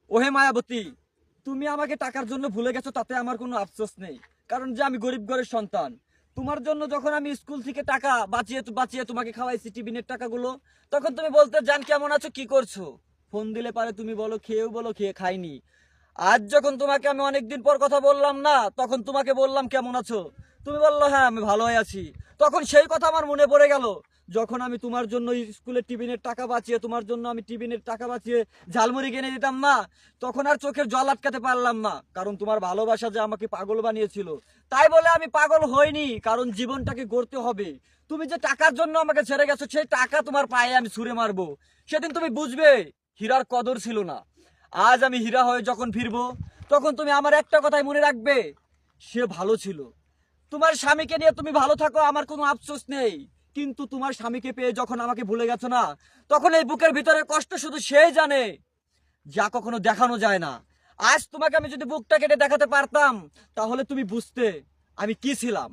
ওহে মায়াবতী, তুমি আমাকে টাকার জন্য ভুলে গেছো, তাতে আমার কোনো আফসোস নেই, কারণ যে আমি গরিব ঘরের সন্তান। তোমার জন্য যখন আমি স্কুল থেকে টাকা বাঁচিয়ে বাঁচিয়ে তোমাকে খাওয়াইছি টিফিনের টাকাগুলো, তখন তুমি বলতে, জান কেমন আছো, কি করছো। ফোন দিলে পারে তুমি বলো খেয়েও, বলো খেয়ে খাইনি। আজ যখন তোমাকে আমি অনেকদিন পর কথা বললাম না, তখন তোমাকে বললাম কেমন আছো, তুমি বললো হ্যাঁ আমি ভালোই আছি। তখন সেই কথা আমার মনে পড়ে গেল, যখন আমি তোমার জন্য স্কুলের টিফিনের টাকা বাঁচিয়ে, তোমার জন্য আমি টিফিনের টাকা বাঁচিয়ে ঝালমুড়ি কিনে দিতাম না, তখন আর চোখের জল আটকাতে পারলাম না, কারণ তোমার ভালোবাসা যে আমাকে পাগল বানিয়েছিল। তাই বলে আমি পাগল হইনি, কারণ জীবনটাকে গড়তে হবে। তুমি যে টাকার জন্য আমাকে ছেড়ে গেছো, সেই টাকা তোমার পায়ে আমি ছুঁড়ে মারবো, সেদিন তুমি বুঝবে হীরার কদর ছিল না। আজ আমি হীরা হয়ে যখন ফিরবো, তখন তুমি আমার একটা কথাই মনে রাখবে, সে ভালো ছিল। তোমার স্বামীকে নিয়ে তুমি ভালো থাকো, আমার কোনো আফসোস নেই, কিন্তু তোমার স্বামীকে পেয়ে যখন আমাকে ভুলে গেছো না, তখন এই বুকের ভিতরে কষ্ট শুধু সেই জানে, যা কখনো দেখানো যায় না। আজ তোমাকে আমি যদি বুকটা কেটে দেখাতে পারতাম, তাহলে তুমি বুঝতে আমি কি ছিলাম।